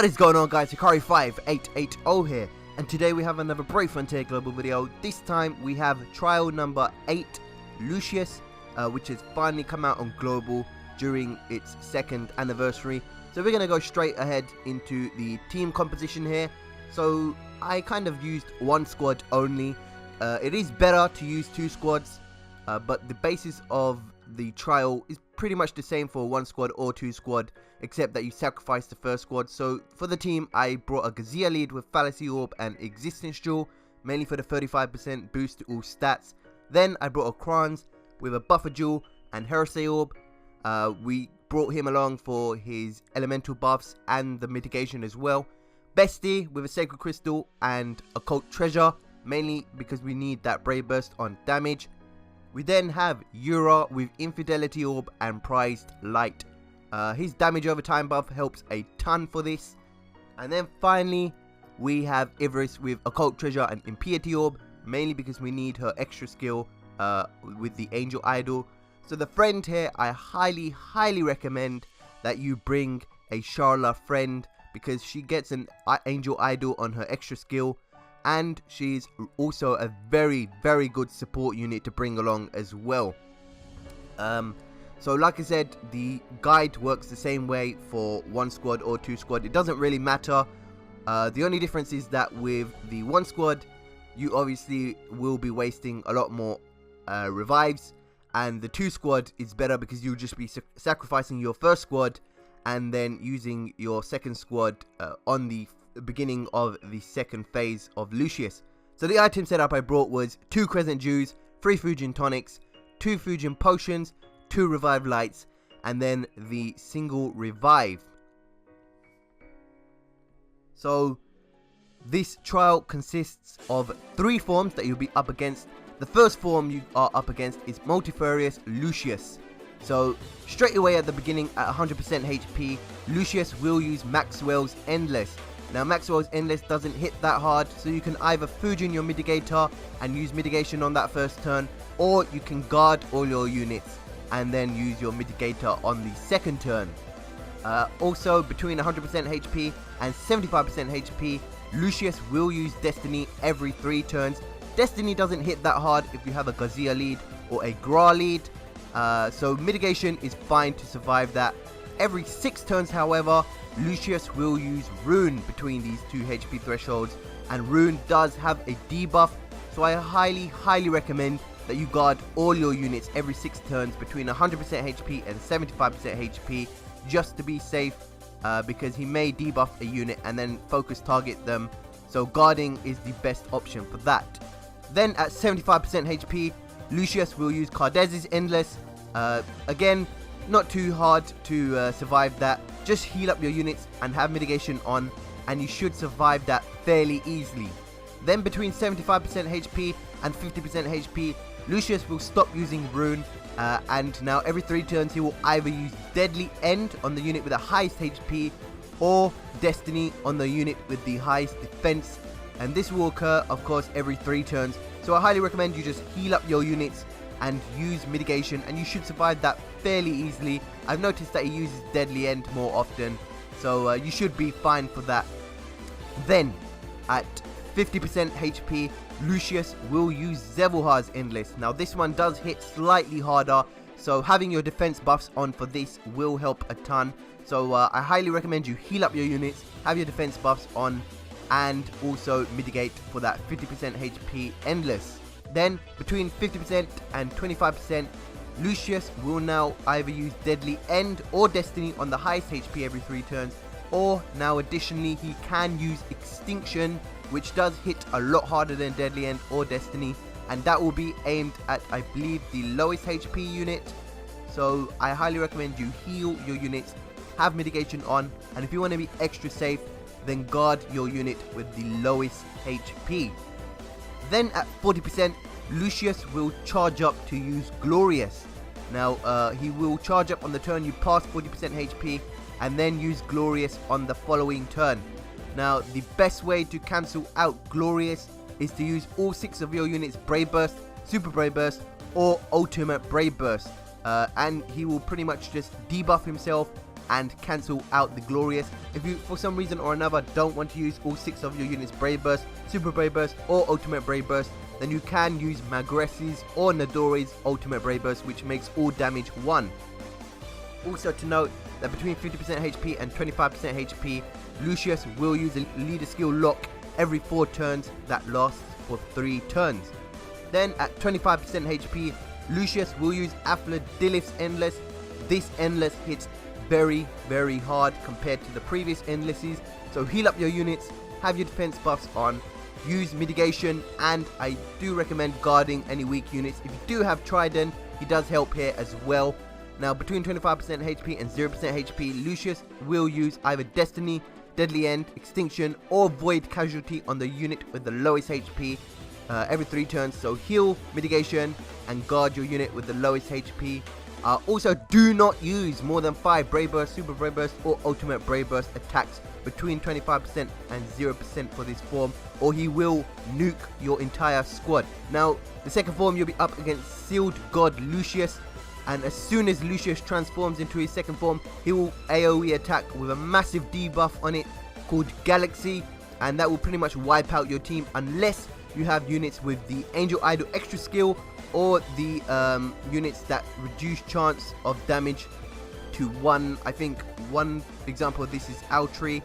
What is going on, guys? Hikari5880 here, and today we have another Brave Frontier Global video. This time we have trial number 8, Lucius, which has finally come out on Global during its 2nd anniversary. So we're going to go straight ahead into the team composition here. So I kind of used one squad only. It is better to use 2 squads, but the basis of the trial is pretty much the same for 1 squad or 2 squad, except that you sacrifice the first squad. So for the team, I brought a Gazia lead with Fallacy Orb and Existence Jewel, mainly for the 35% boost to all stats. Then I brought a Krantz with a Buffer Jewel and Heresy Orb. We brought him along for his elemental buffs and the mitigation as well. Bestie with a Sacred Crystal and Occult Treasure, mainly because we need that Brave Burst on damage. We then have Yuura with Infidelity Orb and Prized Light. His damage over time buff helps a ton for this. And then finally, we have Ivris with Occult Treasure and Impiety Orb, mainly because we need her extra skill with the Angel Idol. So the friend here, I highly recommend that you bring a Charla friend, because she gets an Angel Idol on her extra skill. And she's also a very good support unit to bring along as well. So like I said, the guide works the same way for 1 squad or 2 squad. It doesn't really matter. The only difference is that with the 1 squad, you obviously will be wasting a lot more revives, and the 2 squad is better because you'll just be sacrificing your first squad and then using your 2nd squad on the beginning of the 2nd phase of Lucius. So the item setup I brought was 2 Crescent Dews, 3 Fusion Tonics, 2 Fusion Potions, 2 Revive Lights, and then the single Revive. So this trial consists of 3 forms that you'll be up against. The first form you are up against is Multifarious Lucius. So straight away at the beginning at 100% HP, Lucius will use Maxwell's Endless. Now Maxwell's Endless doesn't hit that hard, so you can either Fusion your Mitigator and use Mitigation on that first turn, or you can guard all your units and then use your Mitigator on the 2nd turn. Also, between 100% HP and 75% HP, Lucius will use Destiny every 3 turns. Destiny doesn't hit that hard if you have a Gazia lead or a Gra lead, so Mitigation is fine to survive that. Every 6 turns, however, Lucius will use Rune between these 2 HP thresholds, and Rune does have a debuff, so I highly recommend that you guard all your units every 6 turns between 100% HP and 75% HP, just to be safe, because he may debuff a unit and then focus target them, so guarding is the best option for that. Then at 75% HP, Lucius will use Cardez's Endless. Again, not too hard to survive that. Just heal up your units and have mitigation on, and you should survive that fairly easily. Then between 75% HP and 50% HP, Lucius will stop using Rune, and now every 3 turns he will either use Deadly End on the unit with the highest HP, or Destiny on the unit with the highest defense, and this will occur of course every 3 turns. So I highly recommend you just heal up your units and use mitigation, and you should survive that fairly easily. I've noticed that he uses Deadly End more often, so you should be fine for that. Then at 50% HP, Lucius will use Zevulhar's Endless. Now this one does hit slightly harder, so having your defense buffs on for this will help a ton. So I highly recommend you heal up your units, have your defense buffs on, and also mitigate for that 50% HP Endless. Then between 50% and 25%, Lucius will now either use Deadly End or Destiny on the highest HP every 3 turns, or now additionally he can use Extinction, which does hit a lot harder than Deadly End or Destiny, and that will be aimed at, I believe, the lowest HP unit. So I highly recommend you heal your units, have mitigation on, and if you want to be extra safe, then guard your unit with the lowest HP. Then at 40%, Lucius will charge up to use Glorious. Now he will charge up on the turn you pass 40% HP, and then use Glorious on the following turn. Now the best way to cancel out Glorious is to use all 6 of your units Brave Burst, Super Brave Burst, or Ultimate Brave Burst, and he will pretty much just debuff himself and cancel out the Glorious. If you for some reason or another don't want to use all 6 of your units Brave Burst, Super Brave Burst or Ultimate Brave Burst, then you can use Magressi's or Nidori's Ultimate Brave Burst, which makes all damage 1. Also to note that between 50% HP and 25% HP, Lucius will use a leader skill lock every 4 turns that lasts for 3 turns. Then at 25% HP, Lucius will use Aphrodilith's Endless. This Endless hits very hard compared to the previous Endlesses, so heal up your units, have your defense buffs on, use mitigation, and I do recommend guarding any weak units. If you do have Trident, he does help here as well. Now between 25% HP and 0% HP, Lucius will use either Destiny, Deadly End, Extinction, or Void Casualty on the unit with the lowest HP every 3 turns. So heal, mitigation, and guard your unit with the lowest HP. Also, do not use more than 5 Brave Burst, Super Brave Burst, or Ultimate Brave Burst attacks between 25% and 0% for this form, or he will nuke your entire squad. Now, the second form, you'll be up against Sealed God Lucius, and as soon as Lucius transforms into his second form, he will AoE attack with a massive debuff on it called Galaxy, and that will pretty much wipe out your team unless you have units with the Angel Idol extra skill, or the units that reduce chance of damage to 1. I think one example of this is Altry.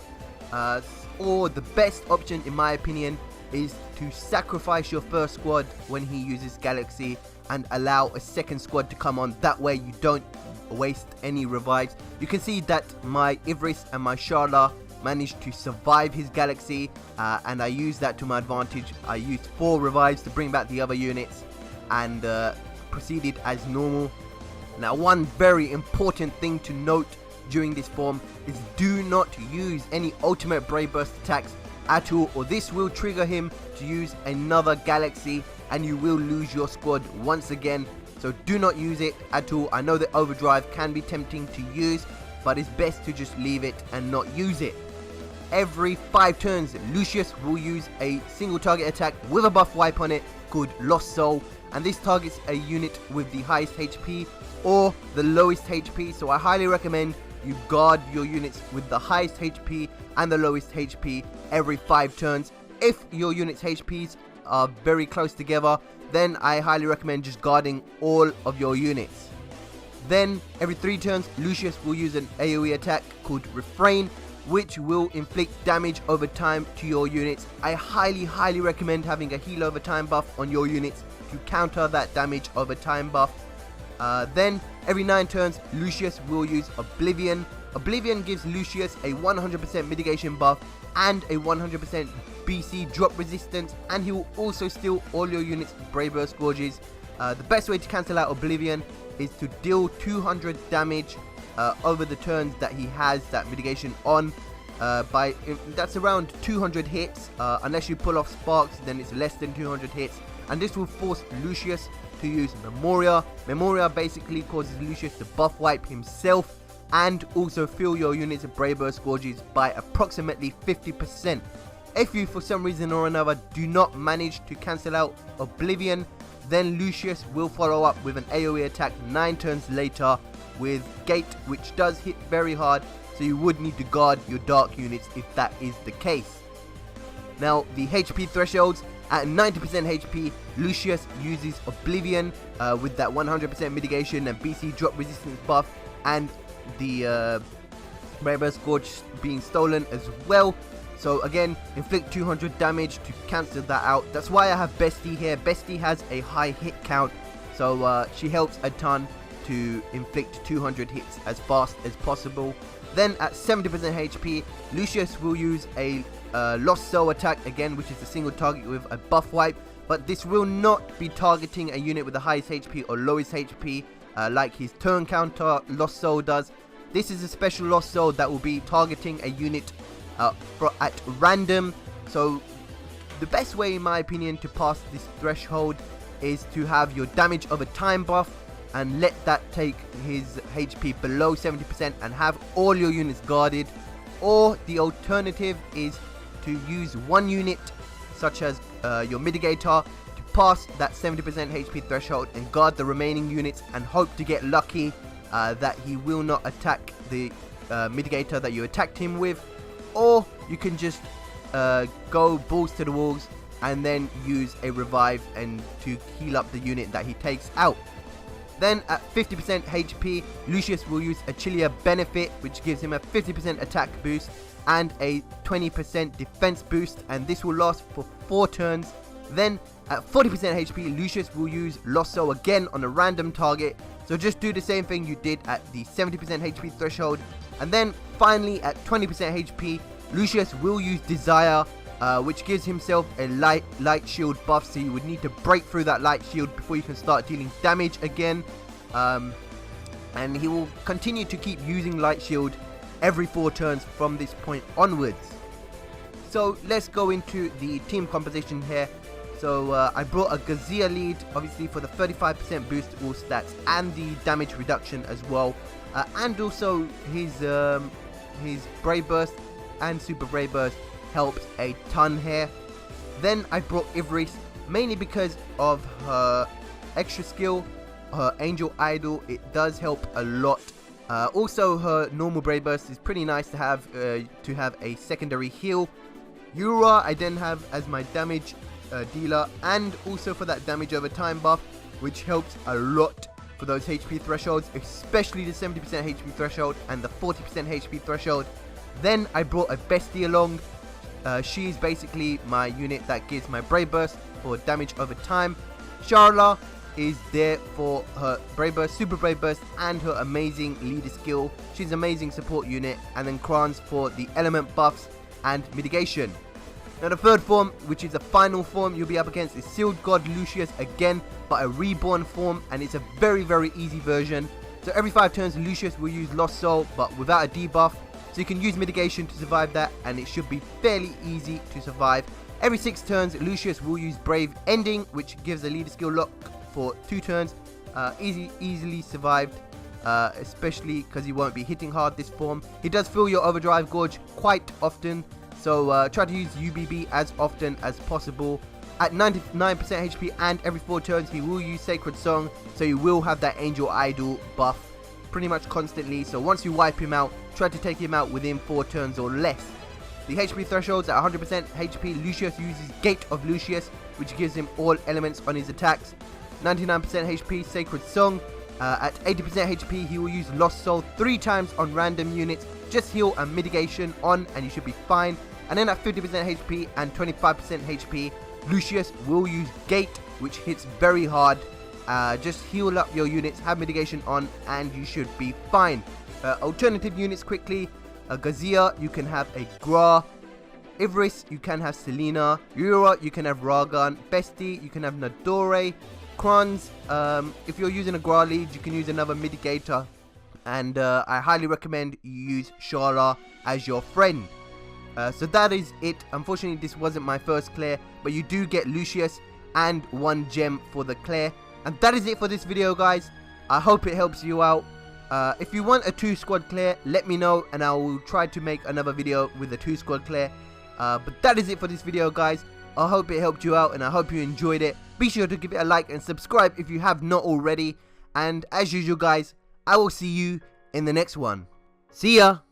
Or the best option in my opinion is to sacrifice your first squad when he uses Galaxy and allow a second squad to come on. That way you don't waste any revives. You can see that my Ivris and my Charla managed to survive his Galaxy, and I used that to my advantage. I used 4 revives to bring back the other units and proceeded as normal. Now, one very important thing to note during this form is do not use any Ultimate Brave Burst attacks at all, or this will trigger him to use another Galaxy and you will lose your squad once again. So do not use it at all. I know that Overdrive can be tempting to use, but it's best to just leave it and not use it. Every 5 turns, Lucius will use a single target attack with a buff wipe on it called Lost Soul, and this targets a unit with the highest HP or the lowest HP. So I highly recommend you guard your units with the highest HP and the lowest HP every 5 turns. If your units' HPs are very close together, then I highly recommend just guarding all of your units. Then every 3 turns, Lucius will use an AoE attack called Refrain, which will inflict damage over time to your units. I highly recommend having a heal over time buff on your units to counter that damage over time buff. Then every 9 turns, Lucius will use Oblivion. Oblivion gives Lucius a 100% mitigation buff and a 100% BC drop resistance, and he will also steal all your units' Brave Burst Gorges. The best way to cancel out Oblivion is to deal 200 damage over the turns that he has that mitigation on. That's around 200 hits. Unless you pull off Sparks, then it's less than 200 hits, and this will force Lucius to use Memoria. Memoria basically causes Lucius to buff wipe himself and also fill your units of Brave Burst Gorges by approximately 50%. If you for some reason or another do not manage to cancel out Oblivion, then Lucius will follow up with an AoE attack 9 turns later with Gate, which does hit very hard, so you would need to guard your dark units if that is the case. Now, the HP thresholds. At 90% HP, Lucius uses Oblivion with that 100% mitigation and BC drop resistance buff, and the Brave Burst Gorge being stolen as well. So again, inflict 200 damage to cancel that out. That's why I have Bestie here. Bestie has a high hit count, so she helps a ton to inflict 200 hits as fast as possible. Then at 70% HP, Lucius will use a Lost Soul attack again, which is a single target with a buff wipe, but this will not be targeting a unit with the highest HP or lowest HP like his turn counter Lost Soul does. This is a special Lost Soul that will be targeting a unit at random. So the best way in my opinion to pass this threshold is to have your damage over time buff and let that take his HP below 70% and have all your units guarded. Or the alternative is to use one unit such as your mitigator to pass that 70% HP threshold and guard the remaining units and hope to get lucky that he will not attack the mitigator that you attacked him with, or you can just go balls to the walls and then use a revive and to heal up the unit that he takes out. Then at 50% HP, Lucius will use a Chilia benefit, which gives him a 50% attack boost and a 20% defense boost, and this will last for 4 turns. Then at 40% HP, Lucius will use Lost Soul again on a random target, so just do the same thing you did at the 70% HP threshold. And then finally at 20% HP, Lucius will use Desire, which gives himself a light shield buff, so you would need to break through that light shield before you can start dealing damage again. And he will continue to keep using light shield every 4 turns from this point onwards. So let's go into the team composition here. So I brought a Gazia lead, obviously for the 35% boost to all stats and the damage reduction as well, and also his Brave Burst and Super Brave Burst helps a ton here. Then I brought Ivris mainly because of her extra skill, her Angel Idol. It does help a lot. Also her normal Brave Burst is pretty nice to have a secondary heal. Yuura I then have as my damage dealer, and also for that damage over time buff, which helps a lot for those HP thresholds, especially the 70% HP threshold and the 40% HP threshold. Then I brought a Bestie along. She's basically my unit that gives my Brave Burst for damage over time. Charla is there for her Brave Burst, Super Brave Burst, and her amazing leader skill. She's an amazing support unit. And then Krantz for the element buffs and mitigation. Now the third form, which is the final form you'll be up against, is Sealed God Lucius again, but a reborn form, and it's a very easy version. So every 5 turns Lucius will use Lost Soul, but without a debuff, so you can use mitigation to survive that, and it should be fairly easy to survive. Every 6 turns Lucius will use Brave Ending, which gives a leader skill lock for 2 turns. Easily survived, especially because he won't be hitting hard this form. He does fill your Overdrive Gorge quite often, so try to use UBB as often as possible. At 99% HP and every 4 turns he will use Sacred Song, so you will have that Angel Idol buff pretty much constantly. So once you wipe him out, try to take him out within 4 turns or less. The HP thresholds at 100% HP, Lucius uses Gate of Lucius, which gives him all elements on his attacks. 99% HP, Sacred Song. At 80% HP he will use Lost Soul 3 times on random units. Just heal and mitigation on and you should be fine. And then at 50% HP and 25% HP, Lucius will use Gate, which hits very hard. Just heal up your units, have mitigation on, and you should be fine. Alternative units quickly. Gazia, you can have a Gra. Ivris, you can have Selena. Yuura, you can have Ragan. Bestie, you can have Nadore. Krantz, if you're using a Gra lead, you can use another mitigator. And I highly recommend you use Charla as your friend. So that is it. Unfortunately, this wasn't my first clear, but you do get Lucius and 1 gem for the clear. And that is it for this video, guys. I hope it helps you out. If you want a 2-squad clear, let me know and I will try to make another video with a 2-squad clear. But that is it for this video, guys. I hope it helped you out and I hope you enjoyed it. Be sure to give it a like and subscribe if you have not already. And as usual, guys, I will see you in the next one. See ya!